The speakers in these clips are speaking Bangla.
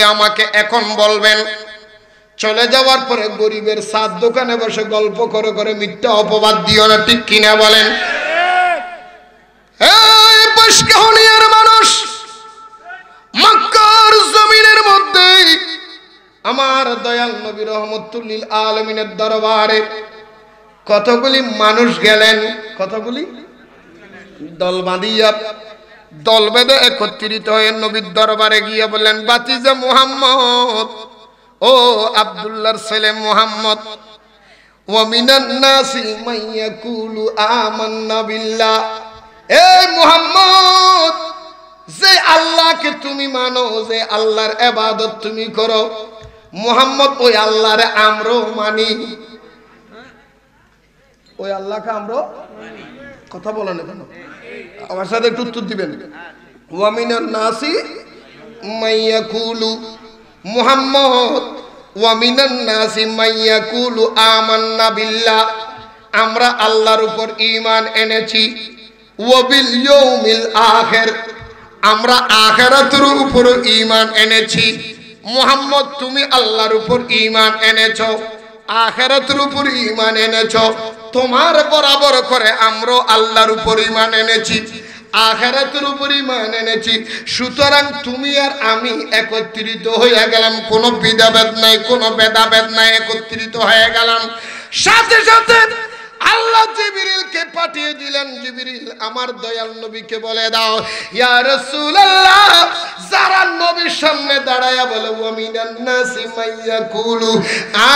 আমাকে এখন বলবেন চলে যাওয়ার পরে গরিবের সাত দোকানে বসে গল্প করে করে মিথ্যা অপবাদ দিও না, ঠিক কিনা বলেন? এই বশকাহনিয়ার মানুষ, মক্কার জমিনের মধ্যে আমার দয়াল নবী রহমতুল লিল আলামিনের দরবারে কতগুলি মানুষ গেলেন, কতগুলি দল বাঁধিয়া দল বেঁধে একত্রিত হয়ে নবীর দরবারে গিয়ে বললেন, বাতিজা মুহাম্মদ, ও আব্দুল্লাহর ছেলে মুহাম্মদ, ওয়া মিনান নাসি মান ইয়াকুলু আমান্না বিল্লাহ। এই মুহাম্মদ, যে আল্লাহকে তুমি মানো, যে আল্লাহর ইবাদত তুমি করো, মুহাম্মদ ওই আল্লাহরে আমরাও মানি। ওই আল্লাহকে আমরাও মানি। কথা বলেন কেন? আমার সাথে একটু উত্তর দিবেন। ওয়া মিনান নাসি মান ইয়াকুলু, মুহাম্মদ ওয়া মিনান নাসি মান ইয়াকুলু আমান্না বিল্লাহ, আমরা আল্লাহর উপর ঈমান এনেছি, ওয়া বিল ইয়াউমিল আখির, আমরা আখিরাতের উপর ঈমান এনেছি। মুহাম্মদ তুমি আল্লাহর উপর ঈমান এনেছো, আখিরাতের উপর ঈমান এনেছো, তোমার বরাবর করে আমরা আল্লাহর উপর ঈমান এনেছি, আখিরাতের উপর ঈমান এনেছি। সুতরাং তুমি আর আমি একত্রিত হয়ে গেলাম, কোনো বিধাভেদ নাই, কোনো ভেদাভেদ নাই, একত্রিত হয়ে গেলাম। সাথে সাথে আল্লাহ জিবরিলকে পাঠিয়ে দিলেন, জিবরিল আমার দয়াল নবীকে বলে দাও, ইয়া রাসূলুল্লাহ, যারা নবীর সামনে দাঁড়ায়া বলে ওয়া মিনান নাসি মান ইয়াকুলু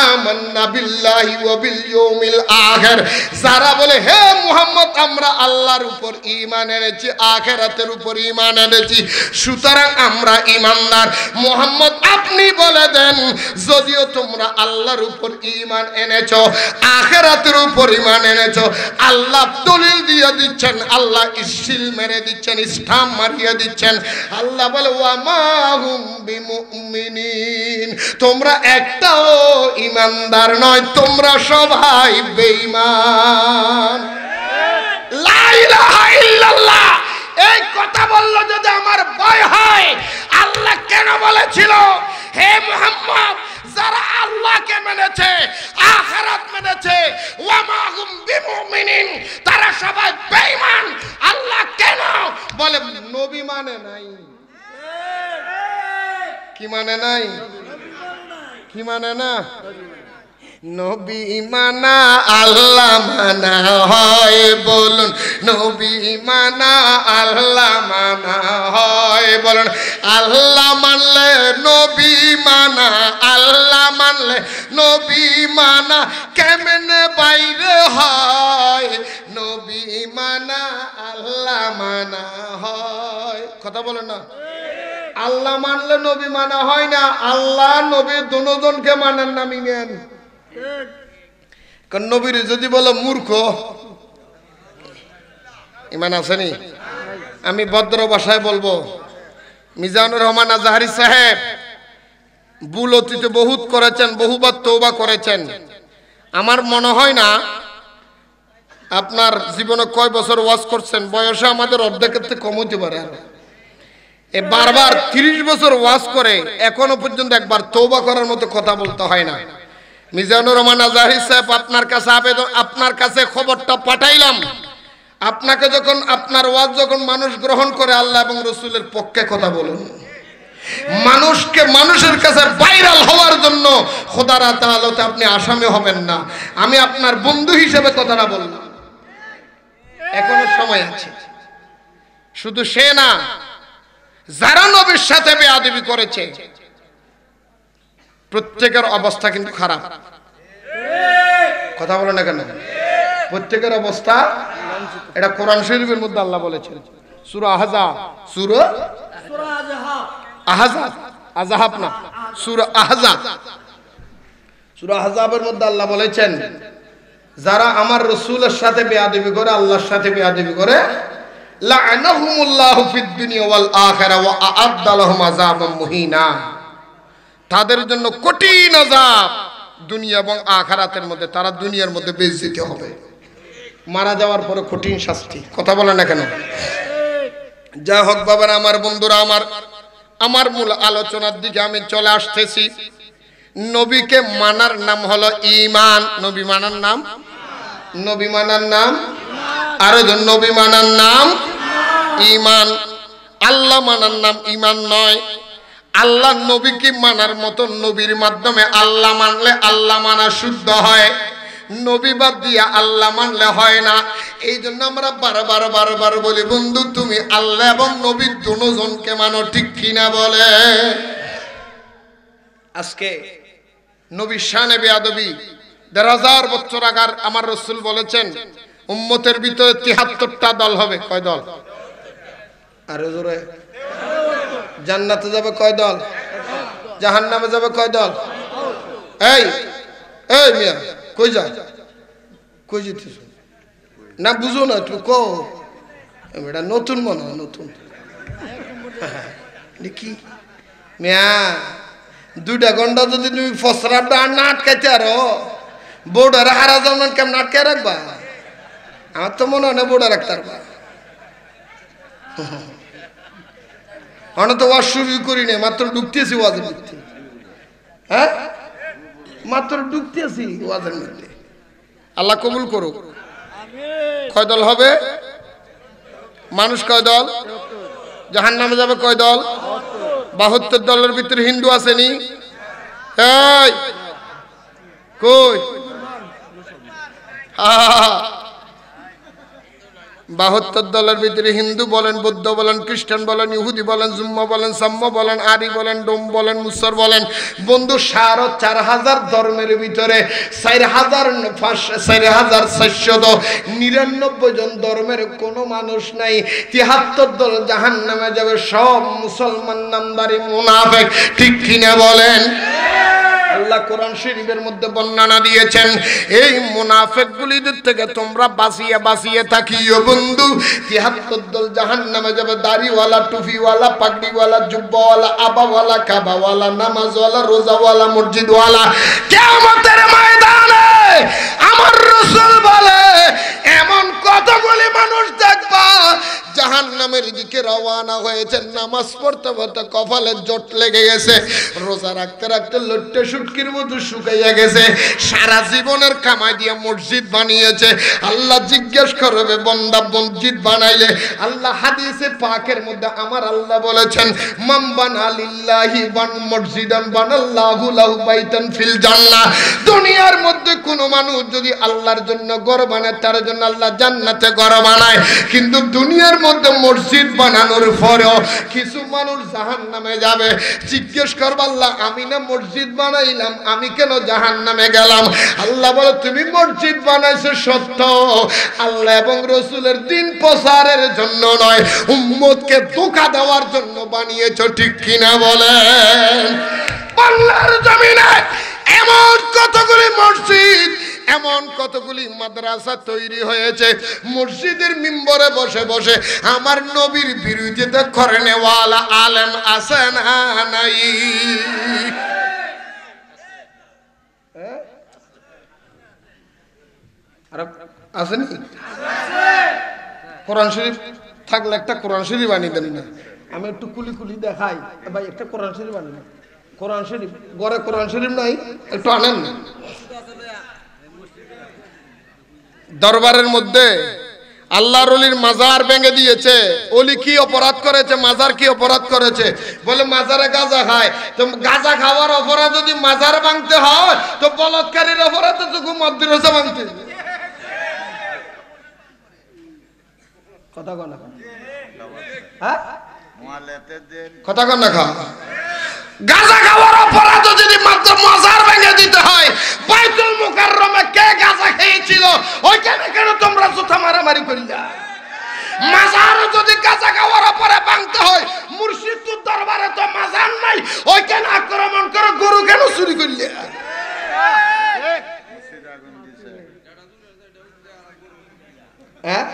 আমান্না বিল্লাহি ওয়া বিল ইয়াউমিল আখির, যারা বলে হে মুহাম্মদ আমরা আল্লাহর উপর ঈমান এনেছি, আখিরাতের উপর ঈমান এনেছি, সুতরাং আমরা ঈমানদার। মুহাম্মদ আপনি বলে দেন, যদিও তোমরা আল্লাহর উপর ঈমান এনেছো, আখিরাতের উপর ঈমান এনেছো, আল্লাহ দলিল দিয়ে দিচ্ছেন, আল্লাহ ইসিল মেরে দিচ্ছেন, স্টাম্প মারিয়ে দিচ্ছেন। আল্লাহ বলে ওয়া মা হুম বিমুমিনিন, তোমরা একটাও ঈমানদার নয়, তোমরা সবাই বেঈমান। লা ইলাহা ইল্লাল্লাহ। এই কথা বললো যদি আমার ভয় হয়, আল্লাহ কেন বলেছিল হে মুহাম্মদ যারা আল্লাহকে মেনেছে, আখিরাত মেনেছে, ওয়া মা হুম বিমুমিনিন, তারা সবাই বেঈমান। আল্লাহ কেন বলে নবী মানে নাই? কি মানে নাই? কি মানে না? নবী মানা আল্লাহ মানা হয়, বলুন নবী মানা আল্লাহ মানা হয়, বলুন আল্লাহ মানলে নবী মানা, আল্লাহ মানলে নবী মানা কেমনে বাইরে হয়, নবী মানা আল্লাহ মানা হয়। কথা বলেন না? আল্লাহ মানলে নবী মানা হয় না, আল্লাহ নবী দুজনকে মানেন না, মিনেন। কারণ নবীর যদি বলো মূর্খ, ইমান আসেনি। আমি ভদ্র ভাষায় বলবো, মিজানুর রহমান আজহারি সাহেব ভুল অতীতে বহুত করেছেন, বহুবার তওবা করেছেন। আমার মনে হয় না আপনার জীবনে কয় বছর ওয়াজ করছেন, বয়সে আমাদের অর্ধেকের থেকে কম হতে পারে। এ বারবার 30 বছর ওয়াজ করে এখনো পর্যন্ত একবার তওবা করার মতো কথা বলতে হয় না। মিজানুর রহমান আজহারি সাহেব আপনার কাছে আবেদন, আপনার কাছে খবরটা পাঠাইলাম, আপনাকে যখন আপনার ওয়াজ যখন মানুষ গ্রহণ করে, আল্লাহ এবং রসুলের পক্ষে কথা বলুন। মানুষকে মানুষের কাছে ভাইরাল হওয়ার জন্য খোদার আদালতে আপনি আসামি হবেন না। আমি আপনার বন্ধু হিসেবে কথাটা বললাম, এখনো সময় আছে। শুধু সে না, যারা নবীর সাথে বেয়াদবি করেছে প্রত্যেকের অবস্থা কিন্তু খারাপ। কথা বলো না কেন? প্রত্যেকের অবস্থা, এটা কোরআন শরীফের মধ্যে আল্লাহ বলেছেন, সূরা আহজাব, সূরা আহজাব, আহজাব না, সূরা আহজাব, সূরা আহজাবের মধ্যে আল্লাহ বলেছেন, যারা আমার রাসূলের সাথে বেয়াদবি করে, আল্লাহর সাথে বেয়াদবি করে, লা'নাহুমুল্লাহু ফিদ দুনিয়া ওয়াল আখিরা ওয়া আ'আদ্দা লাহুম আযাবাম মুহিনা, তাদের জন্য কঠিন আযাব দুনিয়া এবং আখিরাতের মধ্যে, তারা দুনিয়ার মধ্যে বেইজ্জত হবে, মারা যাওয়ার পরে কঠিন শাস্তি। কথা বলে না কেন? যা হোক বাবারা, আমার বন্ধুরা আমার, আমার মূল আলোচনার দিকে আমি চলে আসতেছি। নবীকে মানার নাম হলো ঈমান। নবী মানার নাম, নবী মানার নাম, আরো নবী মানার নাম ঈমান। আল্লাহ মানার নাম ঈমান নয়। আল্লাহ নবীকে মানার মতো নবীর মাধ্যমে আল্লাহ মানলে আল্লাহ মানা শুদ্ধ হয়, নবী বাদ দিয়া আল্লাহ মানলে হয় না। এই জন্য আমরা বারবার বারবার বলি, বন্ধু তুমি আল্লাহ এবং নবী দুজনকে মানো, ঠিক কিনা বলে। আজকে নবীর শানে বেয়াদবি। ১,৫০০ বছর আগার আমার রাসূল বলেছেন উম্মতের ভিতরে ৭৩টা দল হবে। কয় দল? আরে জোরে। জান্নাতে যাবে কয় দল? জাহান্নামে যাবে কয় দল? এই এই মিয়া কই যা, কই যেতেছ? না বুঝো না তুই কো, এটা নতুন মনে হয়, নতুন কি মিয়া। 2টা ঘন্টা যদি তুমি ফসরাটা না আটকাইতে আরো, বোর্ডারে হারা জমান কেমন আটকে রাখবা? আমার তো মনে হয় না বোর্ডার রাখতে পারবা। আমরা তো ওয়াজ শুরু করি না, মাত্র ঢুকতেছি ওয়াজের মধ্যে। হ্যাঁ, মাত্র ঢুকতেছি ওয়াজের মধ্যে। আল্লাহ কবুল করুক। কয় দল হবে? মানুষ কয় দল? জাহান্নামে যাবে কয় দল? ৭২ দলের ভিতরে হিন্দু আসেনি? এই কই? ৭২ দলের ভিতরে হিন্দু বলেন, বৌদ্ধ বলেন, খ্রিস্টান বলেন, ইহুদি বলেন, জুম্মা বলেন, সাম্য বলেন, আরি বলেন, ডোম বলেন, মুসর বলেন, বন্ধু ৪,৫০০ ধর্মের ভিতরে ৪,৪৯৯ জন ধর্মের কোনো মানুষ নাই। ৭৩ দল জাহান্নামে যাবে, সব মুসলমান নামদারি মুনাফিক, ঠিক কিনা বলেন? আল্লাহ কোরআন শরীফের মধ্যে বর্ণনা দিয়েছেন, এই মুনাফিকগুলিদের থেকে তোমরা বাঁচিয়ে বাঁচিয়ে থাকিও বন্ধু। ৭৩ দল জাহান্নামে যাবে, দাড়িওয়ালা, টুপিওয়ালা, পাগড়িওয়ালা, জুব্বাওয়ালা, আবাওয়ালা, কাবাওয়ালা, নামাজওয়ালা, রোজাওয়ালা, মসজিদওয়ালা। কিয়ামতের ময়দানে আমার রাসূল বলে এমন কতগুলি মানুষ দেখবা জাহান্নামের দিকে রওনা হয়েছে, নামাজ পড়তে পড়তে কপালে জট লেগে গেছে, রোজা রাখতে রাখতে লট্টে শুটকির মতো শুকাইয়া গেছে, সারা জীবনের কামাই দিয়ে মসজিদ বানিয়েছে। আল্লাহ জিজ্ঞেস করবে, বান্দা মসজিদ বানাইলে? আল্লাহ হাদিসে পাকের মধ্যে আমার আল্লাহ বলেছেন, মান বানা লিল্লাহি মসজিদান বানাল্লাহু লাহু বাইতান ফিল জান্নাহ। দুনিয়ার মধ্যে কোনো মানুষ যদি আল্লাহর জন্য ঘর বানায়, তার জন্য আল্লাহ জান্নাতে ঘর বানায়। কিন্তু দুনিয়ার মধ্যে মসজিদ বানানোর পরেও কিছু মানুষ জাহান্নামে যাবে। জিজ্ঞেস করবে, আল্লাহ আমি না মসজিদ বানাইলাম, আমি কেন জাহান্নামে গেলাম? আল্লাহ বলে, তুমি মসজিদ বানাইছো সত্য, আল্লাহ এবং রাসূলের দ্বীন প্রচারের জন্য নয়, উম্মতকে ধোঁকা দেওয়ার জন্য বানিয়েছো, ঠিক কিনা বলেন? বাংলার জমিনে এমন কতগুলি মসজিদ, এমন কতগুলি মাদ্রাসা তৈরি হয়েছে, মসজিদের মিম্বরে বসে বসে আমার নবীর বিরোধিতা করে নেওয়ালা আলেম আছে না নাই? আসেনি? কোরআন শরীফ থাকলে একটা কোরআন শরীফ বানিয়ে দেন না। আমি একটু কুলি কুলি দেখাই ভাই, একটা কোরআন শরীফ বানিয়ে দেন। কোরআন শরীফ ঘরে কোরআন শরীফ নাই, একটু আনেন না। দরবারের মধ্যে আল্লাহর ওলির মাজার ভেঙে দিয়েছে। ওলি কি অপরাধ করেছে? মাজার কি অপরাধ করেছে? বলে মাজারে গাঁজা খায়। তো গাঁজা খাওয়ার অপরাধ যদি মাজার ভাঙতে হয়, তো বলৎকারীর অপরাধ তো মাদ্রাসা ভাঙতে। কথা কন না, হ্যাঁ কথা কন না। গাঁজা খাওয়ার অপরাধ যদি মাত্র মাজার ভেঙে দিতে হয়, বাইতুল মুকাররমে কে গাঁজা খেয়েছিল ওইখানে কেন তোমরা জুতা মারামারি করিলা? মাজার যদি গাঁজা খাওয়ার অপরাধ ভাঙতে হয়, মুর্শিদপুর দরবারে তো মাজার নাই, ওইখানে আক্রমণ করে গরু কেন চুরি করলে? হ্যাঁ,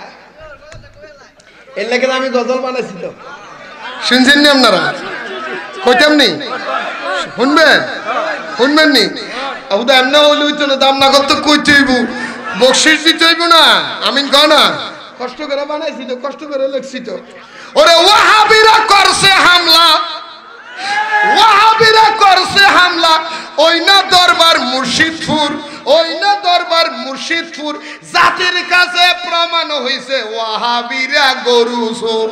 এর লেগে আমি গজল বানাইছি, তো শুনছেন নি আপনারা? কইতাম নি, শুনবেন? শুনবেন নি? আবুদা এমনি হইলে হইতো না, দাম না করতে কইতে হইব, বকশিস দিতে হইব না। আমিন কয় না? কষ্ট করে বানাইছি তো, কষ্ট করে লিখছি তো। ওরে ওয়াহাবিরা করছে হামলা, ওই না দরবার মুর্শিদপুর, ওই না দরবার মুর্শিদপুর, জাতির কাছে প্রমাণ হইছে ওয়াহাবিরা গরু চোর।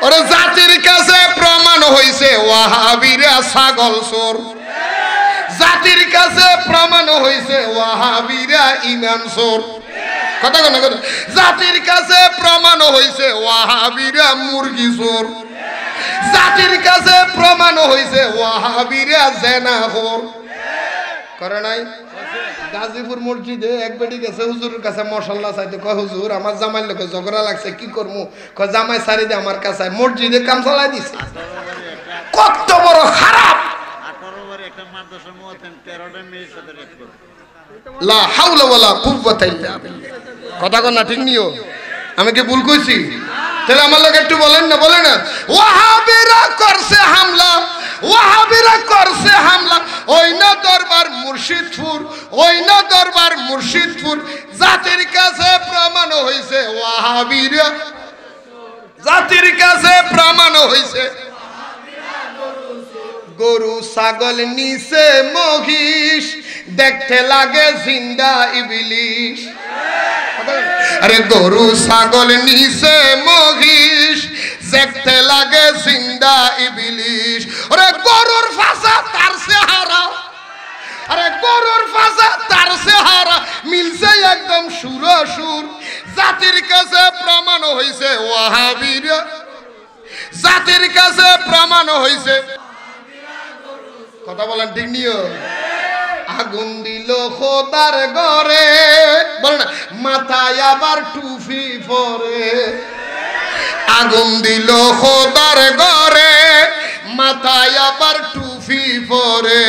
ওরে জাতির কাছে প্রমাণ হইছে ওয়াহাবিরা ছাগল চোর, জাতির কাছে প্রমাণ হইছে ওয়াহাবিরা ইমাম চোর। কথা কথা কথা, জাতির কাছে প্রমাণ হইছে ওয়াহাবিরা মুরগি চোর, জাতির কাছে প্রমাণ হইছে ওয়াহাবিরা জেনাখোর। করে নাই? গাজীপুর মসজিদে এক বেটি গেছে হুজুরের কাছে মশাল্লা চাইতে, কয় হুজুর আমার জামাইয়ের লোকে ঝগড়া লাগছে, কি করবো? কয় জামাই সারি দে আমার কাছে, মসজিদে কাম চালাই দিছে। কত বড় খারাপ! লা হাওলা ওয়ালা কুওয়াতা ইল্লা বিল্লাহ। কথা কন না, ঠিক নিও? আমি কি ভুল কইছি? তাহলে আমার লোক একটু বলেন না, বলেন না। ওয়াহাবিরা করছে হামলা, ওয়াহাবিরা করছে হামলা, ওই না দরবার মুর্শিদপুর, ওই না দরবার মুর্শিদপুর, জাতির কাছে প্রমাণ হইছে ওয়াহাবিরা, জাতির কাছে প্রমাণ হইছে গরু ছাগল নিচে মহিষ, দেখতে লাগে জিন্দা ইবলিশ। আরে গরু ছাগল নিচে মহিষ, দেখতে লাগে জিন্দা ইবলিশ। আরে গরুর ফাঁসা তার চেহারা, আরে গরুর ফাঁসা তার চেহারা মিলছে একদম সুরসুর, জাতির কাছে প্রমাণ হইছে ওয়াহাবিরা, জাতির কাছে প্রমাণ হইছে। কথা বলেন, ঠিক নিও? আগুন দিল খোদার ঘরে, বল না, মাথায় আবার টুপি পরে। আগুন দিল খোদার ঘরে, মাথায় আবার টুপি পরে।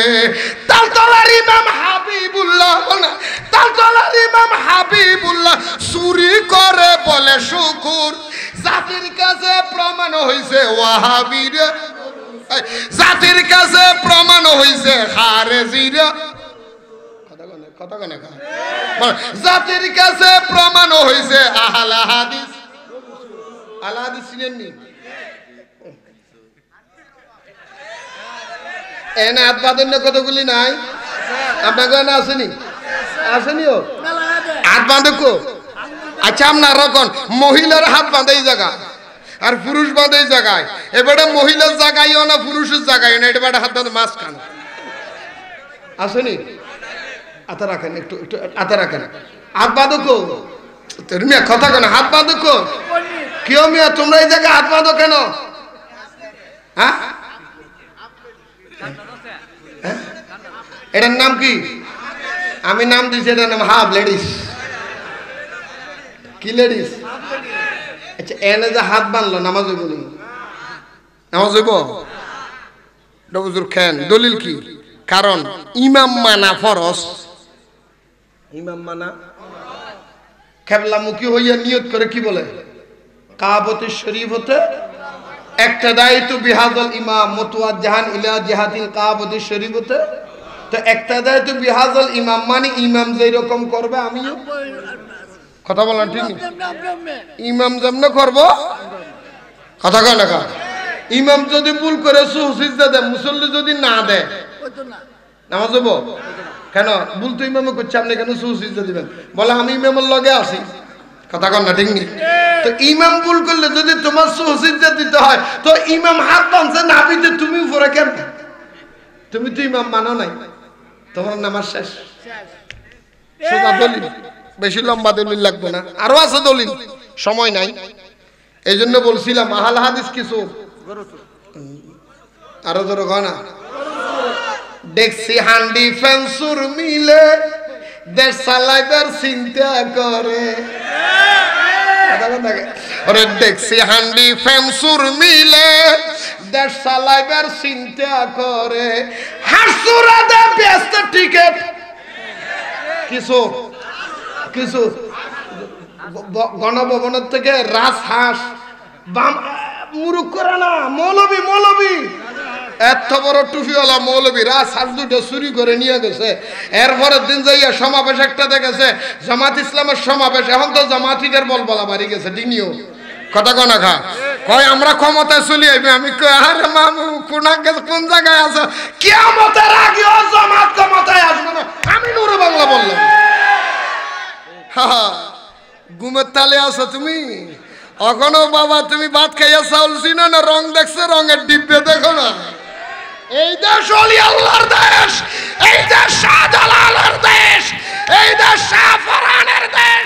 তালতলার ইমাম হাবিবুল্লাহ, বল না, তালতলার ইমাম হাবিবুল্লাহ চুরি করে বলে শুকুর, জাতির কাছে প্রমাণ হইছে ওয়াহাবিরা, জাতির কাছে প্রমাণ হইছে খারেজিরা। কথা কনে, জাতির কাছে প্রমাণ হইছে আহলে হাদিস। আহলে হাদিস চিনেননি? এনে হাত বাঁধেন না, কতগুলি নাই? আপনার গয়না আসেনি? আসেনিও? হাত বাঁধে কো? আচ্ছা, আপনার রকম মহিলার হাত বাঁধে এই জায়গা, আর পুরুষ বাঁধে এই জায়গায়। এবারে মহিলার জায়গায়ও না, পুরুষের জায়গায় না, এটা হাত বাঁধে মাঝখান। আসেনি? আতা রাখেন, একটু একটু আতা রাখেন। হাত বাঁধো কো? মিয়া কথা কেন? হাত বাঁধো কো? কেউ মিয়া তোমরা এই জায়গায় হাত বাঁধো কেন? হ্যাঁ, এটার নাম কি? আমি নাম দিয়েছি, এটার নাম হাফ লেডিস। কি লেডিস? আচ্ছা, এনে যে হাত বাঁধলো, নামাজ হইব নি? নামাজ হইব? হুজুর খেন দলিল কি? কারণ ইমাম মানা ফরজ। ইমাম মানা, কেবলামুখী হইয়া নিয়ত করে কি বলে? কাবতে শরীফ হতে একটা দায়িত্ব বিহাজল ইমাম মুতওয়াজ্জাহান ইলা জিহাতিল কাবতে শরীফ হতে। তো একটা দায়িত্ব বিহাজল ইমাম, মানে ইমাম যেই রকম করবে আমিও। কথা বলেন, ঠিক? ইমাম যেমন করবো। কথা কয় না? ইমাম যদি ভুল করে সুসিজদা দেয়, মুসল্লি যদি না দেয়, নামাজ হবো কেন? ভুল তো ইমামে করছে, আপনি কেন সুসিজদা দিবেন? বলে আমি ইমামের লগে আছি। কথা কন না, ঠিক নি? তো ইমাম ভুল করলে যদি তোমার সুসিজদা দিতে হয়, তো ইমাম হাত বাঁধছে নাবিতে, তুমি উপরে কেন? তুমি তো ইমাম মানো নাই, তোমার নামাজ শেষ। সোজা দলিল, বেশি লম্বা দলিল লাগবে না, আরো আছে দলিল, সময় নাই। এই জন্য বলছিলাম আহলে হাদিস কিছু আরো ধরো না। দেখছি হান্ডি ফেন্সুর মিলে দেশ চালাইবার চিন্তা করে। ওরে দেখছি হান্ডি ফেন্সুর মিলে দেশ চালাইবার চিন্তা করে। হাসুরা দে ব্যস্ত টিকেট কিছু কিছু গণভবনের থেকে রাজহাঁস মুরুখ করে না, মৌলবী মৌলবী এত বড় টুপিওয়ালা মৌলবী রাজহাঁস দুটো চুরি করে নিয়ে গেছে। এরপরের দিন যাইয়া সমাবেশ একটা দেখেছে, জামাত ইসলামের সমাবেশ। এখন তো জামাতিদের বলবলা বাড়ি গেছে, ডিনিও। কথা কনা খা কয় আমরা ক্ষমতায় চলে আইবে। আমি কই আরে মামু কোন জায়গায় আছো? কিয়ামতের আগেও জামাত ক্ষমতায় আসবে না। আমি নূরে বাংলা বললাম। ঘুমের তালে আছো তুমি এখনো? বাবা তুমি ভাত খাইয়া চাউল চিনো না? রং দেখছো? রঙের ডিব্বে দেখো না? এই দেশ ওলি আল্লাহর দেশ, এই দেশ শাহজালালের দেশ, এই দেশ শাহ ফরহানের দেশ,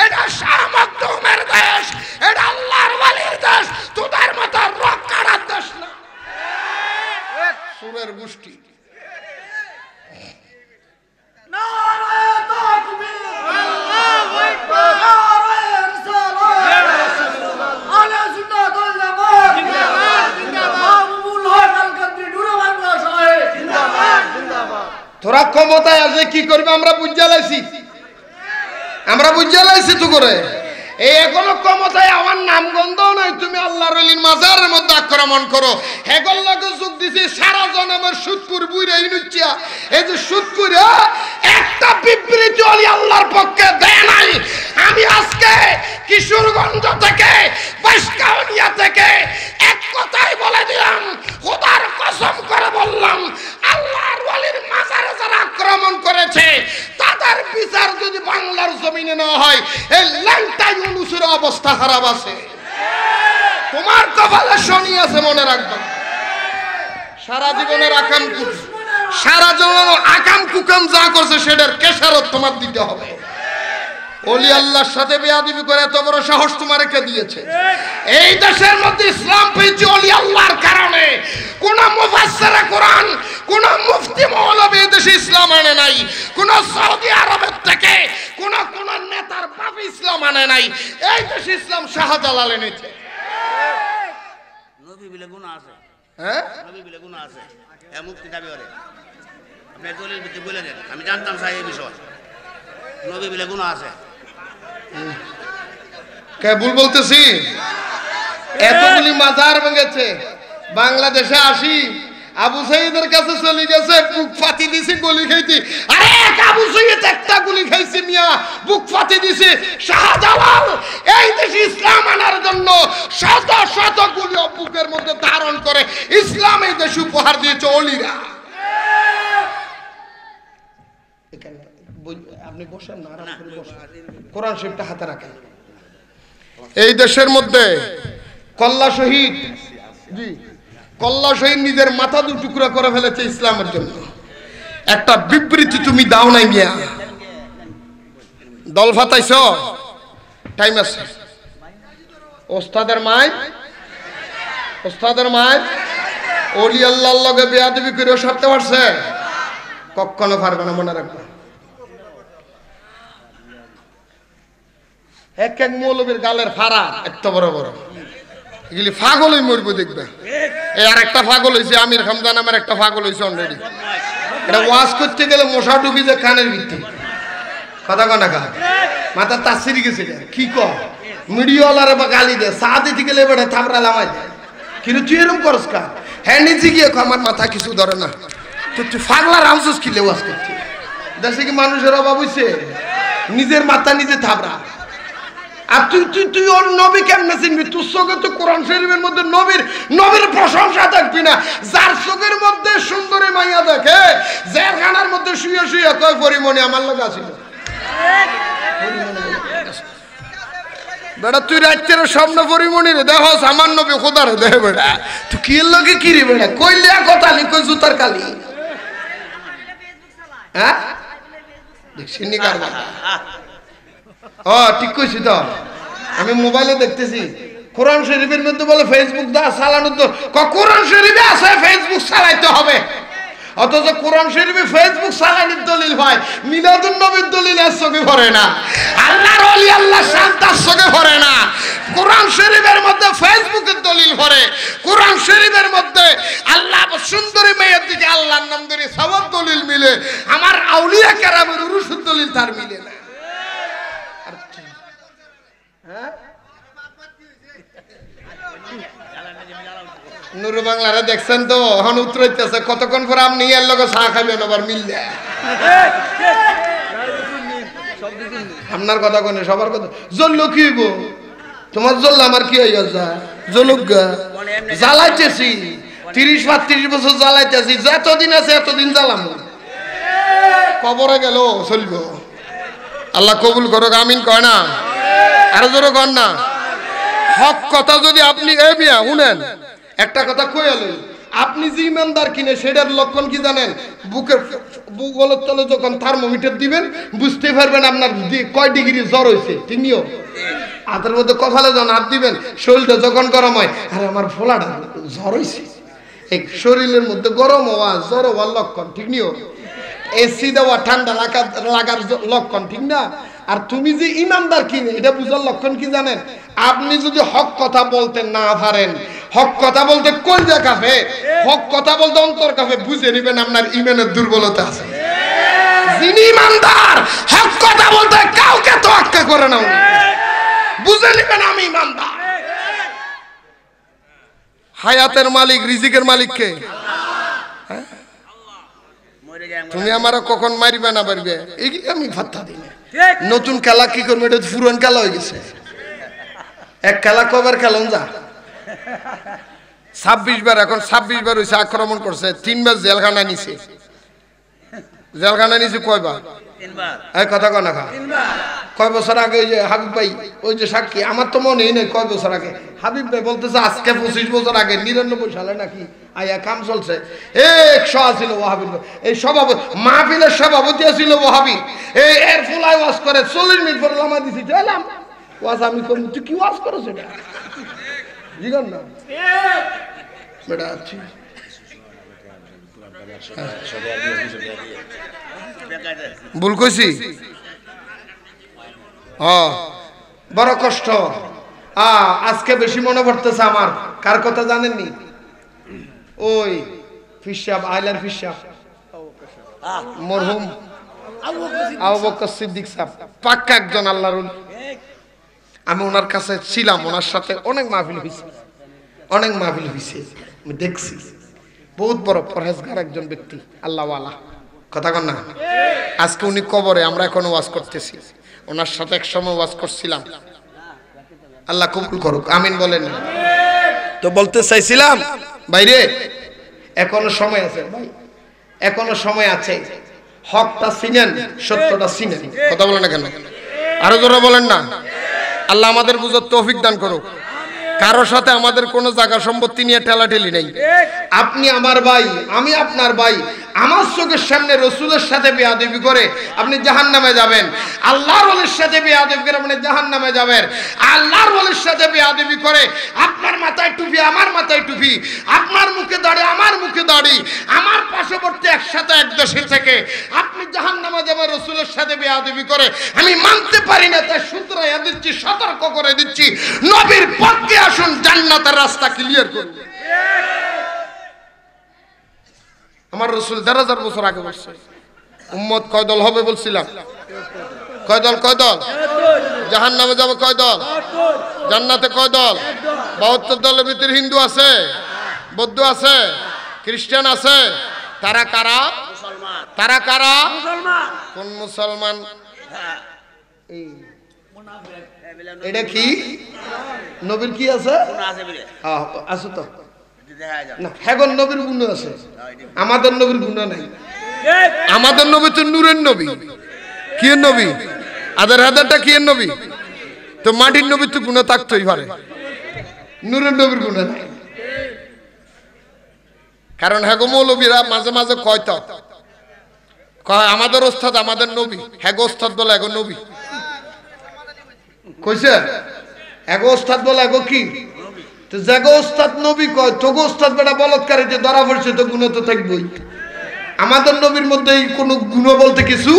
এটা শাহ মখদুমের দেশ, এটা আল্লাহর ওলির দেশ, তোদের মতো রক কাটার দেশ না। সুরের গোষ্ঠী। নারায়ে তাকবীর, আল্লাহু আকবার, নারায়ে রিসালাত, আলা সুন্নাতুল জামাত জিন্দাবাদ, জিন্দাবাদ, মামুনুল হক আল কাদরি নূরে বাংলা সাহেব জিন্দাবাদ, জিন্দাবাদ। তোরা ক্ষমতায় আছে কি করবে আমরা বুঝা লাইছি, আমরা বুঝা লাইছি তো করে। এই এগুলো ক্ষমতায় আমার নাম গন্ধ নাই। তুমি আল্লাহর ওলির মাজারের মধ্যে আক্রমণ করো। হেগল লাগে যোগ দিছি সারা জনমের সুদপুর বুইরা ইনুচ্ছিয়া। এই যে সুদপুরে একটা বিবৃতি ওলি আল্লাহর পক্ষে দেয় নাই। আমি আজকে কিশোরগঞ্জ থেকে বাইশকাউনিয়া থেকে এক কথাই বলে দিলাম, খোদার কসম করে বললাম, আল্লাহর ওলির মাজারে যারা আক্রমণ করেছে তাদের বিচার যদি বাংলার জমিনে না হয়, এই ল্যাংটা ইউনূসের অবস্থা খারাপ আছে। তোমার কপালে শনি আছে, মনে রাখবে। সারা জীবনের সারা জীবন আকাম কুকাম যা করছে সেটার কেশারত তোমার দিতে হবে। ওলি আল্লাহর সাথে বেয়াদবি করে এত বড় সাহস তোমারে কে দিয়েছে? এই দেশের মধ্যে ইসলাম পেয়েছে ওলি আল্লাহর কারণে। কোন মুফাসসিরে কোরআন, কোন মুফতি মৌলবী এই দেশে ইসলাম আনে নাই। কোন সৌদি আরবের থেকে কোন নেতার বাপ ইসলাম আনে নাই। এই দেশে ইসলাম শাহজালাল এনেছে। নবী বলে গুনাহ আছে, হ্যাঁ নবী বলে গুনাহ আছে। এ মুফতি দাবি করে আপনি দলিল ভিত্তি বলে দেন। আমি জানতাম স্যার এই বিষয়, নবী বলে গুনাহ আছে। কে ভুল বলতেছি? এতগুলি মাজার ভেঙেছে। বাংলাদেশে আসি আবু সাইদের কাছে চলে গেছে, বুক ফাটি দিছে গুলি খাইতে। আরে এক আবু সাইদ একটা গুলি খাইছে মিয়া, বুক ফাটি দিছে। শাহজালাল এই দেশে ইসলাম আনার জন্য শত শত গুলি বুকের মধ্যে ধারণ করে ইসলাম এই দেশে উপহার দিয়েছে ওলিরা। আপনি বসেন না, আরাম করে বসেন, কোরআন শরীফটা হাতে রাখেন। এই দেশের মধ্যে কল্লা শহীদ, জি কল্লা শহীদ নিজের মাথা দু টুকরা করে ফেলেছে ইসলামের জন্য। একটা বিবৃতি তুমি দাও নাই মিয়া, দল ফাতাইছ, টাইম আছে। ওস্তাদের মাই, ওস্তাদের মাই ওলি আল্লাহর লগে বেয়াদবি করে সরতে পারছে? কখনো পারবে না, মনে রাখবে। এক এক মৌলবীর গালের ফাড়া এত বড় বড়, এগুলি পাগলই মরবো দেখবে। এই আর একটা পাগল হয়েছে, আমির হামদা নামের একটা পাগল হয়েছে অলরেডি। এটা ওয়াজ করতে গেলে মশা ঢুকি যায় কানের ভিতরে, কথা কনা কা মাথা তাসিরি গেছে। কি ক মিডিয়াওয়ালারে বা গালি দেয়, চা দিতে গেলে বেটা থাপড়া লামাই দেয়। কিন্তু তুই এরকম করস কা? হ্যাঁ নিচে গিয়ে আমার মাথা কিছু ধরে না। তো তুই পাগলা রামসুস কিলে ওয়াজ করতে? দেশে কি মানুষের অভাব হয়েছে? নিজের মাথা নিজে থাপড়া। আর তুই তুই তুই ওর নবী কেমনে চিনবি? তোর চোখে তো কোরআন শরীফের মধ্যে নবীর প্রশংসা দেখবি না। যার চোখের মধ্যে সুন্দরী মাইয়া দেখে, জেলখানার মধ্যে শুয়ে শুয়ে কয় পরিমণি আমার লোক আসিল। বেটা তুই রাত্রের স্বপ্ন পরিমণি রে দেখ, আমার নবী খোদার দেহ বেটা। তুই কি লোকে কি রে বেটা? কইলে কথা নি, কই জুতার কালি। হ্যাঁ দেখছি নি কার কথা? ও ঠিক কইছি তো, আমি মোবাইলে দেখতেছি কোরআন শরীফের মধ্যে বলে ফেসবুক দা চালানো। তো কোরআন শরীফে আছে ফেসবুক চালাইতে হবে, অথচ কোরআন শরীফে ফেসবুক চালানোর দলিল হয়, মিলাদুন নবীর দলিল এর চোখে পড়ে না, আল্লাহর ওলি আল্লাহ শান্তার চোখে পড়ে না। কোরআন শরীফের মধ্যে ফেসবুকের দলিল পড়ে, কোরআন শরীফের মধ্যে আল্লাহ সুন্দরী মেয়ের দিকে আল্লাহর নাম ধরে সবার দলিল মিলে, আমার আউলিয়া কেরামের উরুসের দলিল তার মিলে না। নুরু বাংলারে দেখছেন তো, এখন উত্তরাইতেছে কতক্ষণ পরে আপনি এর লগে চা খাবেন আবার মিললে। আপনার কথা কোনে, সবার কথা জ্বললো কি হইব? তোমার জ্বললে আমার কি হইয়া যা জ্বলুক গা জ্বালাইতেছি 30-32 বছর জ্বালাইতেছি যতদিন আছে এতদিন জ্বালাম কবরে গেল চলবো আল্লাহ কবুল করো আমিন কয় না আরো জোরে কর না হক কথা যদি আপনি এ বিয়া শুনেন একটা কথা কইয়া লই আপনি যে ইমানদার কিনে সেটার লক্ষণ কি জানেন বুকের বুগলের তলে যখন থার্মোমিটার দিবেন বুঝতে পারবেন আপনার কয় ডিগ্রি জ্বর হয়েছে তিনিও হাতের মধ্যে কপালে যখন হাত দিবেন শরীরটা যখন গরম হয় আরে আমার ফোলাটা জ্বর হয়েছে এই শরীরের মধ্যে গরম হওয়া জ্বর হওয়ার লক্ষণ ঠিক নিও এসি দেওয়া ঠান্ডা লাগার লক্ষণ ঠিক না আর তুমি যে ইমানদার কিনে এটা বুঝার লক্ষণ কি জানেন আপনি যদি হক কথা বলতে না পারেন হক কথা বলতে কলজা কাফে হক কথা বলতে অন্তর কাফে বুঝে নেবেন আপনার ইমানের দুর্বলতা আছে যিনি ইমানদার হক কথা বলতে কাউকে তোয়াক্কা করে না উনি বুঝে নেবেন আমি ইমানদার হায়াতের মালিক রিজিকের মালিক কে তুমি আমারে কখন মারিবে না পারবে এই আমি ফাত্তা দিই না নতুন খেলা কি করবে এটা পুরান খেলা হয়ে গেছে এক খেলা কবার খেলন যা 26 বার এখন 26 বার হইছে আক্রমণ করছে 3 বার জেলখানা নিছে কয়বার 3 বার এই কথা কয় না খা 3 বার কয় বছর আগে ওই যে হাবিব ভাই ওই যে সাক্ষী আমার তো মনেই নেই কয় বছর আগে হাবিব ভাই বলতেছে আজকে 25 বছর আগে 99 সালে নাকি আয়া কাম চলছে 100 ছিল ওয়াহাবি এই সভাপতি মাহফিলের সভাপতি ছিল ওয়াহাবি এই এর ফুলাই ওয়াজ করে 40 মিনিট পরে লামা দিছি চলাম ওয়াজ আমি কম তুই কি ওয়াজ করছ এটা জিগান না বেটা আছি ভুল কইছি বড় কষ্ট আজকে বেশি মনে পড়তেছে আমার কার কথা জানেননি ওই ফিসাব আইলার ফিসাব মরহুম আবু বকর সিদ্দিক সাহেব পাক্কা একজন আল্লাহর ওলি আমি ওনার কাছে ছিলাম ওনার সাথে অনেক মাহফিল হয়েছে আমি দেখছি বহুত বড় পরহেজগার একজন ব্যক্তি আল্লাহওয়ালা কথা কন না আজকে উনি কবরে আমরা এখনো ওয়াজ করতেছি ওনার সাথে এক সময় ওয়াজ করছিলাম আল্লাহ কবুল করুক আমিন বলেন তো বলতে চাইছিলাম ভাইরে এখনো সময় আছে ভাই এখনো সময় আছে হকটা চিনেন সত্যটা চিনেন কথা বলেন না কেন আরো জোরে বলেন না আল্লাহ আমাদের বুঝার তৌফিক দান করুক কারো সাথে আমাদের কোনো জায়গা সম্পত্তি নিয়ে ঠেলাঠেলি নেই আপনি আমার ভাই আমি আপনার ভাই আমার চোখের সামনে রসুলের সাথে বেয়াদবি করে আপনি জাহান্নামে যাবেন আল্লাহর ওলির সাথে বেয়াদবি করে আপনি জাহান্নামে যাবেন আল্লাহর ওলির সাথে বেয়াদবি করে আপনার মাথায় টুপি আমার মাথায় টুপি আপনার মুখে দাড়ি আমার মুখে দাড়ি আমার পার্শ্ববর্তী একসাথে এক দেশে থেকে আপনি জাহান্নামে যাবেন রসুলের সাথে বেয়াদবি করে আমি মানতে পারি না তাই শুধরাইয়া দিচ্ছি সতর্ক করে দিচ্ছি নবীর পথে আসুন জান্নাতের রাস্তা ক্লিয়ার করুন আমার রাসূল 1000 বছর আগে বলছে উম্মত কয় দল হবে বলছিলাম কয় দল জাহান্নামে যাবে কয় দল জান্নাতে কয় দল 72 দলের ভিতরে হিন্দু আছে বৌদ্ধ আছে খ্রিস্টান আছে তারা কারা মুসলমান কোন মুসলমান এটা কি নবীর কি আছে আছে তো না হ্যাঁ নবীর গুণ আছে আমাদের নবীর গুণ নাই আমাদের নবী তো নূরের নবী কি নবী আদার হাদারটা কি নবী তো মাটির নবীর তো গুণ থাকতেই পারে নূরের নবীর গুণ নাই কারণ হ্যাঁ মৌলবীরা মাঝে মাঝে কয়তো কয় আমাদের ওস্তাদ আমাদের নবী হ্যাঁ ওস্তাদ বলে এগো নবী কইছে এগো ওস্তাদ বলে এগো কি তো জাগো ওস্তাদ নবী কয় তোগো ওস্তাদ বেটা বলৎকারীতে ধরা পড়ছে তো গুণ তো থাকবই আমাদের নবীর মধ্যে কোন গুণ বলতে কিছু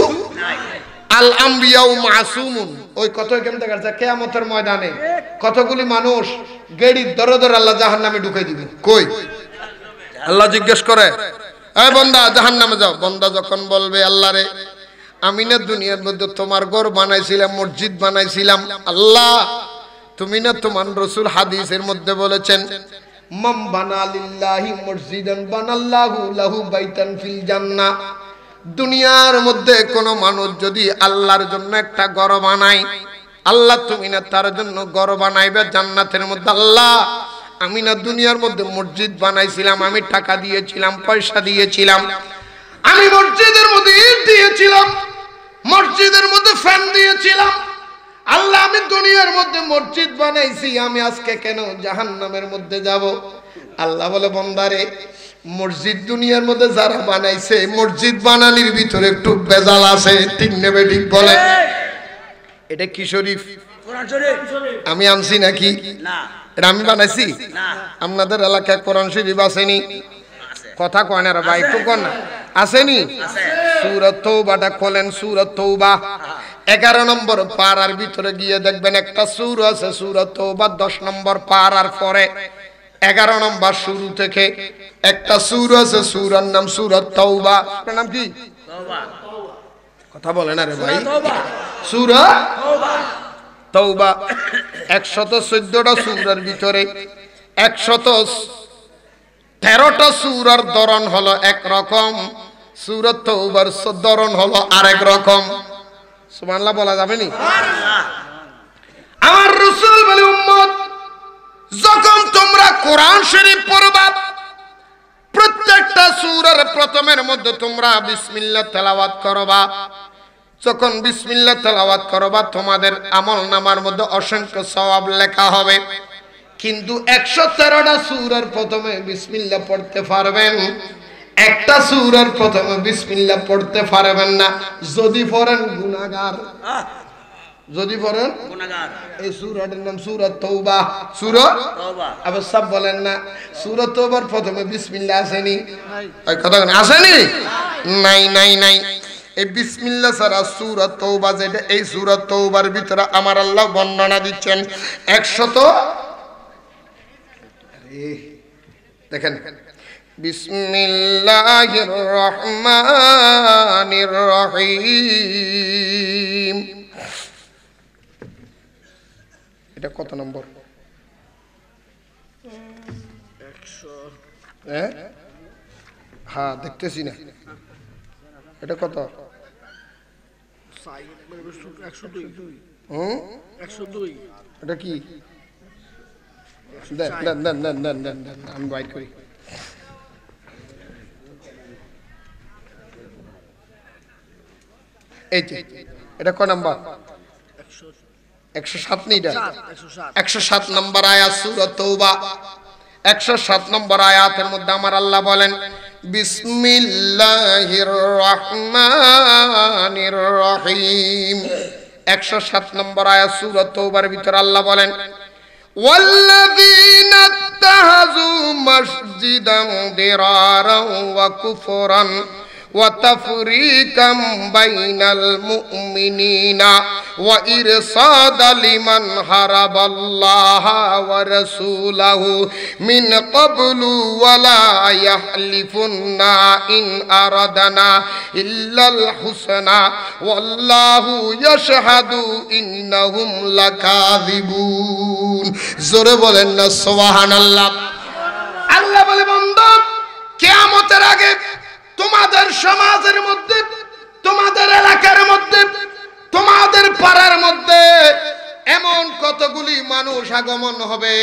আল আম্বিয়াউ মাসুমুন ওই কত কেমন দেখা যায় কিয়ামতের ময়দানে কতগুলি মানুষ গেড়ি দরদর আল্লাহ জাহান্নামে ঢুকাই দিবেন কই আল্লাহ জিজ্ঞেস করে এই বান্দা জাহান্নামে যাও বান্দা যখন বলবে আল্লাহ রে আমি না দুনিয়ার মধ্যে তোমার ঘর বানাইছিলাম মসজিদ বানাইছিলাম আল্লাহ তুমি না তোমার রাসূল হাদিসের মধ্যে বলেছেন মাম বানা লিল্লাহি মসজিদান বানাল্লাহু লাহু বাইতান ফিল জান্নাহ দুনিয়ার মধ্যে কোন মানুষ যদি আল্লাহর জন্য একটা ঘর বানায় আল্লাহ তুমি না তার জন্য ঘর বানাইবে জান্নাতের মধ্যে। আল্লাহ আমি না দুনিয়ার মধ্যে মসজিদ বানাইছিলাম, আমি টাকা দিয়েছিলাম, পয়সা দিয়েছিলাম, আমি মসজিদের মধ্যে ইট দিয়েছিলাম, মসজিদের মধ্যে ফ্যান দিয়েছিলাম। আল্লাহ আমি দুনিয়ার মধ্যে মসজিদ বানাইছি, আমি আজকে কেন জাহান্নামের মধ্যে যাব? আল্লাহ বলে বান্দারে, মসজিদ দুনিয়ার মধ্যে যারা বানাইছে, মসজিদ বানানির ভিতরে একটু বেজাল আছে, ঠিক নেবে ঠিক বলে? এটা কি শরীফ? আমি আনছি নাকি? এটা আমি বানাইছি? আপনাদের এলাকায় কোরআন শরীফ আসেনি? কথা কয় না রে ভাই, একটু কন না, আসেনি? সূরা তওবাটা খোলেন, সূরা তওবা 11 নম্বর পারার ভিতরে গিয়ে দেখবেন একটা সূরা আছে, সূরা তওবা 10 নম্বর পারার পরে 11 নম্বর শুরু থেকে একটা সূরা আছে, সূরার নাম সূরা তওবা। এর নাম কি? তওবা। কথা বলে না রে ভাই, সূরা তওবা 114টা সূরার ভিতরে 113টা সূরার ধরন হলো একরকম, সূরা তওবার ধরন হলো আরেক রকম। সুবহানাল্লাহ বলা যাবে নি? আমার রাসূল বলে, উম্মত যখন তোমরা কোরআন শরীফ পড়বা, প্রত্যেকটা সূরার প্রথমের মধ্যে তোমরা বিসমিল্লাহ তেলাওয়াত করবা। যখন বিসমিল্লাহ তেলাওয়াত করবা, তোমাদের আমলনামার মধ্যে অসংখ্য সওয়াব লেখা হবে। কিন্তু 113টা সূরার প্রথমে বিসমিল্লাহ পড়তে পারবেন, একটা সূরার প্রথমে বিসমিল্লাহ পড়তে পারবেন না। যদি পড়েন গুনাহগার, যদি পড়েন গুনাহগার। এই সূরাটার নাম সূরা তওবা। সূরা তওবা। আবার সব বলেন না সূরা তওবার প্রথমে বিসমিল্লাহ আসেনি? এই কথা আসেনি? নাই নাই নাই। এই বিসমিল্লাহ ছাড়া সূরা তওবা যেটা, এই সূরা তওবার ভিতরে আমার আল্লাহ বর্ণনা দিচ্ছেন 100। দেখেন, বিসমিল্লাহির রহমানির রহিম। এটা কত নম্বর? 100। হ্যাঁ দেখতেছি না, এটা কত? 102। এটা কি? দেন দেন দেন দেন দেন দেন দেন, আমি বাইট করি। এই যে এটা কয় নাম্বার? 107 নি? এটা 107 নম্বর আয়াত সূরা তওবা। 107 নম্বর আয়াতের মধ্যে আমার আল্লাহ বলেন, বিসমিল্লাহির রহমানির রহিম। 107 নম্বর আয়াত সূরা তওবার ভিতরে আল্লাহ বলেন, ওয়াল্লাযীনা ইত্তাহাযু মাসজিদান দিরারান ওয়া কুফরান ওয়া তাফরীকাম বাইনাল মুমিনিনা ওয়া ইরসাদা লিমান হারাবাল্লাহা ওয়া রাসূলাহু মিন ক্বাবলু ওয়া লা ইয়াহলিফুন্না ইন আরাদানা ইল্লাল হুসনা ওয়াল্লাহু ইয়াশহাদু ইন্নাহুম লাকাযিবুন। জোরে বলেন না সুবহানাল্লাহ। আল্লাহ বলে, বান্দা কিয়ামতের আগে তোমাদের সমাজের মধ্যে, তোমাদের এলাকার মধ্যে, তোমাদের পাড়ার মধ্যে এমন কতগুলি মানুষ আগমন হবে,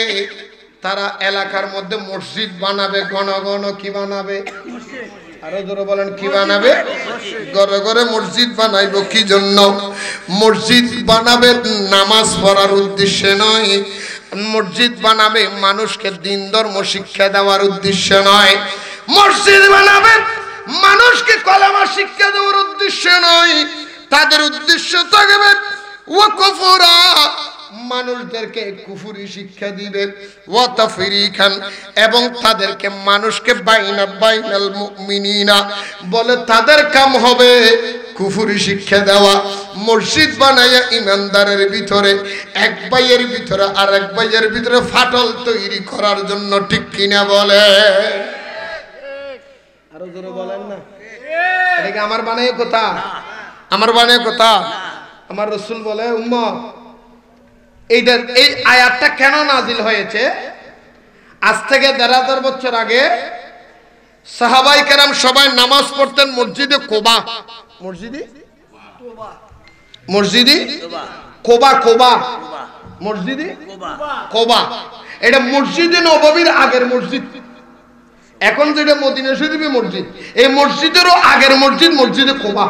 তারা এলাকার মধ্যে মসজিদ বানাবে, ঘন ঘন কি বানাবে? আরো জোরে বলেন, কি বানাবে? ঘরে ঘরে মসজিদ বানাইব। কি জন্য মসজিদ বানাবে? নামাজ পড়ার উদ্দেশ্যে নয়। মসজিদ বানাবে মানুষকে দ্বীন ধর্ম শিক্ষা দেওয়ার উদ্দেশ্যে নয়। মসজিদ বানাবে মানুষকে কলেমা শিক্ষা দেওয়ার উদ্দেশ্যে নয়। তাদের উদ্দেশ্য থাকবে ওয়া কুফরা, মানুষদেরকে কুফরি শিক্ষা দিবে, ওয়া তাফরীকান, এবং তাদেরকে মানুষকে বাইনাল মুমিনিনা বলে তাদের কাম হবে কুফরি শিক্ষা দেওয়া। মসজিদ বানায়া ইমানদারের ভিতরে এক ভাইয়ের ভিতরে আর এক ভাইয়ের ভিতরে ফাটল তৈরি করার জন্য, ঠিক কিনা বলে? আরো জোরে বলেন না। এটা কি আমার বানায় কথা? আমার বানায় কথা? আমার রাসূল বলে, উম্মত এইটার এই আয়াতটা কেন নাজিল হয়েছে? আজ থেকে ১৫০০ বছর আগে সাহাবায়ে কেরাম সবাই নামাজ পড়তেন মসজিদে কুবা। মসজিদে কোবা কোবা কোবা মসজিদে কোবা কোবা, এটা মসজিদে নববীর আগের মসজিদ। এখন যেটা মদিনা শরীফে মসজিদ, এই মসজিদেরও আগের মসজিদ মসজিদে কোবা।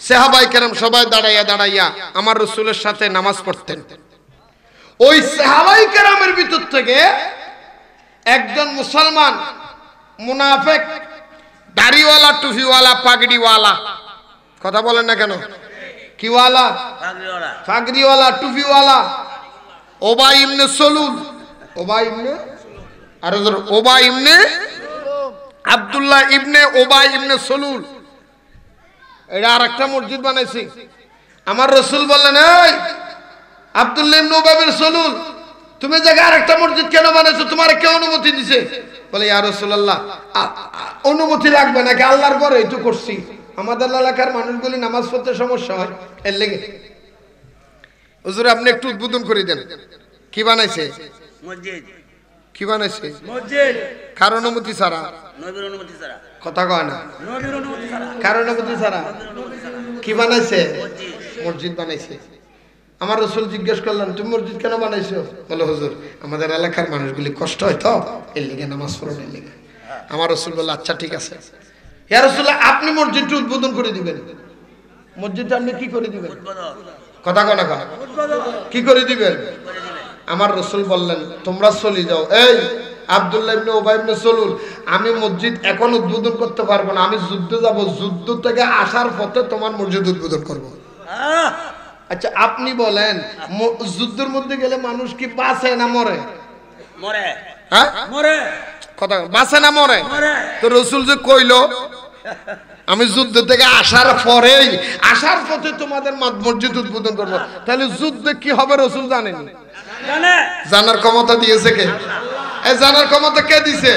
সাহাবায়ে কেরাম সবাই দাঁড়াইয়া দাঁড়াইয়া আমার রাসূলের সাথে নামাজ পড়তেন। ওই সাহাবায়ে কেরামের ভিতর থেকে একজন মুসলমান মুনাফিক, দাড়িওয়ালা, টুপিওয়ালা, পাগড়িওয়ালা, কথা বলেন না কেন, কিওয়ালা, পাগড়িওয়ালা পাগড়িওয়ালা, টুপিওয়ালা, ওবাই ইবনে সলুল, ওবাই ইবনে আর ওবাই ইবনে আব্দুল্লাহ ইবনে ওবাই ইবনে সলুল, এটা আরেকটা মসজিদ বানাইছি। আমার রাসূল বললেন, এই আব্দুল্লাহ ইবনে ওবাই ইবনে সলুল, তুমি জায়গা আরেকটা মসজিদ কেন বানাইছো? তোমার কে অনুমতি দিছে? বলে, ইয়া রাসূলুল্লাহ, অনুমতি লাগবে নাকি, আল্লাহর ঘরে এই তো করছি। আমাদের এলাকার মানুষগুলি নামাজ পড়তে সমস্যা হয়, এর লেগে। হুজুর আপনি একটু উদ্বোধন করে দেন, কি বানাইছে? মসজিদ। কি বানাইছে? মসজিদ। কার অনুমতি ছাড়া? নবীর অনুমতি ছাড়া। কথা কয় না, নবীর অনুমতি ছাড়া। কার অনুমতি ছাড়া কি বানাইছে? মসজিদ বানাইছে। আমার রাসূল জিজ্ঞেস করলেন, তুমি মসজিদ কেন বানাইছো? বলে, হুজুর আমাদের এলাকার মানুষগুলি কষ্ট হয় তো, এর লেগে নামাজ পড়ার লেগে। আমার রাসূল বলল, আচ্ছা ঠিক আছে, ইয়া রাসূলুল্লাহ আপনি মসজিদটা উদ্বোধন করে দিবেন। মসজিদটা আপনি কি করে দিবেন? কথা কয় না, কি করে দিবেন? আমার রাসূল বললেন, তোমরা চলে যাও। এই আব্দুল্লাহ ইবনে ওবাই ইবনে সলুল, আমি মসজিদ এখন উদ্বোধন করতে পারবো না, আমি যুদ্ধে যাব, যুদ্ধ থেকে আসার পথে তোমার মসজিদ উদ্বোধন করব। আচ্ছা আপনি বলেন, যুদ্ধের মধ্যে গেলে মানুষ কি বাঁচে না মরে? মরে। হ্যাঁ মরে। কথা বাঁচে না মরে? তো রাসূল যে কইলো আমি যুদ্ধ থেকে আসার পরেই, আসার পথে তোমাদের মসজিদ উদ্বোধন করবো, তাহলে যুদ্ধে কি হবে রাসূল জানেন? জানার ক্ষমতা দিয়েছে কে? এই জানার ক্ষমতা কে দিছে?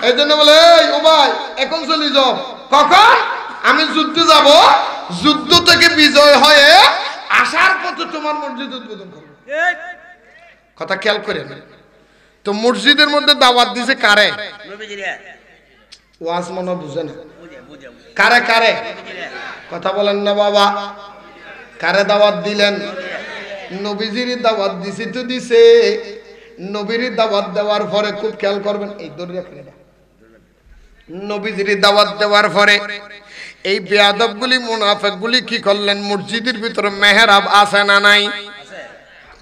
এই জন্য বলে, এই ও ভাই এখন চলে যাও। কখন? আমি যুদ্ধে যাব, যুদ্ধ থেকে বিজয় হয়ে আসার পথে তোমার মসজিদ উদ্বোধন করবো। কথা খেয়াল করেন। তো মসজিদের মধ্যে দাওয়াত দিছে কারে? ওয়াজ মনে বুঝে না, কারে কারে? কথা বলেন না বাবা, কারে দাওয়াত দিলেন? নবীজির দাওয়াত দিছি তো দিছে। নবীর দাওয়াত দেওয়ার পরে খুব খেয়াল করবেন, এই দড়ি রাখেন, নবীজির দাওয়াত দেওয়ার পরে এই বেয়াদবগুলি মুনাফিকগুলি কি করলেন? মসজিদের ভিতরে মেহরাব আছে না নাই?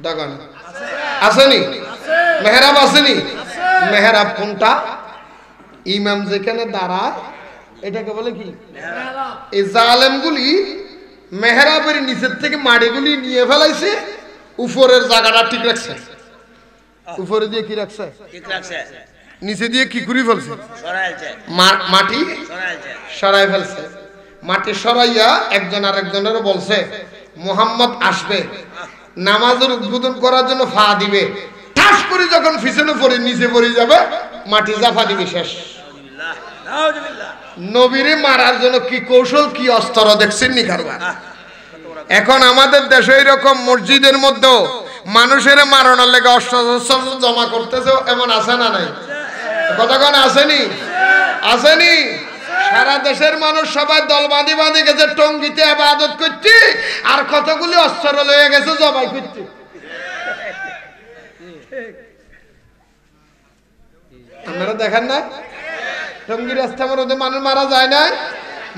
দেখেন আসেনি? মেহরাব আসেনি? মেহরাব কোনটা? ইমাম যেখানে দাঁড়ায় এটাকে বলে কি? এই জালেমগুলি মেহরাবের নিচের থেকে মাড়িগুলি নিয়ে ফেলাইছে, উপরের জায়গাটা ঠিক রাখছে। উপরে দিয়ে কি রাখছে? নিচে দিয়ে কি করে ফেলছে? মাটি সরাই ফেলছে। মাটি সরাইয়া একজন আরেকজনের বলছে, মুহাম্মদ আসবে, নামাজের উদ্বোধন করার জন্য ফা দিবে, ঠাস করে যখন পিছনে পড়ে নিচে পড়ে যাবে, মাটি জাফা দিবে, শেষ। নবীরে মারার জন্য কি কৌশল, কি অস্ত্র দেখছেন নি কারবার? এখন আমাদের দেশে এরকম মসজিদের মধ্যে মানুষের মারানোর লেগে অস্ত্র জমা করতেছে, এমন আছে না নাই? কথা কোন আসেনি? আসেনি? সারা দেশের মানুষ সবাই দল বাঁধি বাঁধি গেছে, টঙ্গিতে ইবাদত করতে, আর কতগুলি অস্ত্র লয়ে গেছে জবাই করতে। আপনারা দেখেন না টঙ্গি রাস্তা মধ্যে মানুষ মারা যায় না?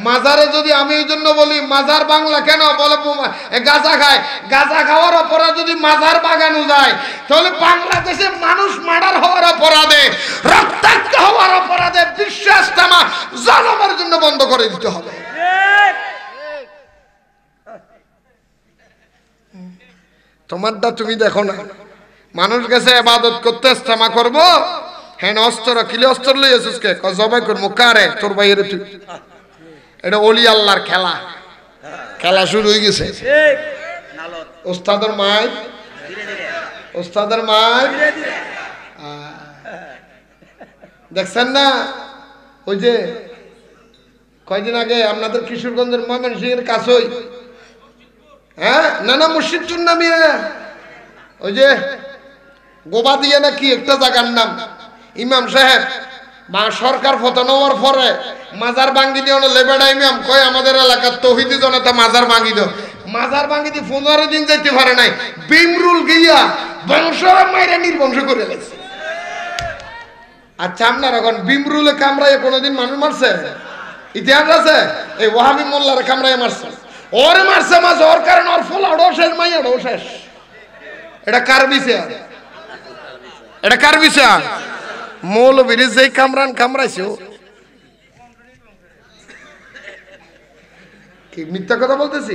মাজারে যদি আমি এই জন্য বলি মাজার বাংলা কেন বলে, গাঁজা খায়, গাঁজা খাওয়ার অপরাধ যদি মাজার বাগানো যায়, তাহলে বাংলাদেশে মানুষ মার্ডার হওয়ার অপরাধে, রক্তাক্ত হওয়ার অপরাধে বিশ্ব ইজতেমা জনমের জন্য বন্ধ করে দিতে হবে। তোমারটা তুমি দেখো না, মানুষ গেছে ইবাদত করতে, ইজতেমা করবো, হ্যাঁ অস্ত্র কিলে অস্ত্র লই আসিস কে? জবাই করবো কারে? তোর বাইরে তুই। এটা ওলি আল্লাহর খেলা, খেলা শুরু হয়ে গেছে। ওস্তাদের মাই, ওস্তাদের মাই দেখছেন না? ওই যে কয়দিন আগে আপনাদের কিশোরগঞ্জের ময়মনসিংহের কাছেই, হ্যাঁ নানা মসজিদ নামিয়ে, ওই যে গোবা দিয়ে নাকি একটা জায়গার নাম, ইমাম সাহেব বা সরকার পতন হওয়ার পরে মাজার ভাঙ্গি দিয়ে লেবেড়া ইমাম কয় আমাদের এলাকার তৌহিদি জনতা মাজার ভাঙ্গি দাও। মাজার ভাঙি দিয়ে 15 দিন যাইতে পারে নাই, বিমরুল গিয়া বংশরা মাইরা নির্বংশ করে গেছে। আচ্ছা আপনার এখন বিমরুলে কামড়াইয়া কোনোদিন মানুষ মারছে? ইতিহাস আছে? এই ওয়াহাবি মোল্লারে কামড়াইয়া মারছে, ওরে মারছে মাছ, ওর কারণে ওর ফলাও শেষ, মাইয়াটাও শেষ। এটা কার বিচার? এটা কার বিচার? মৌলবীর যেই কামড়াইছে, কি মিথ্যা কথা বলতেছি?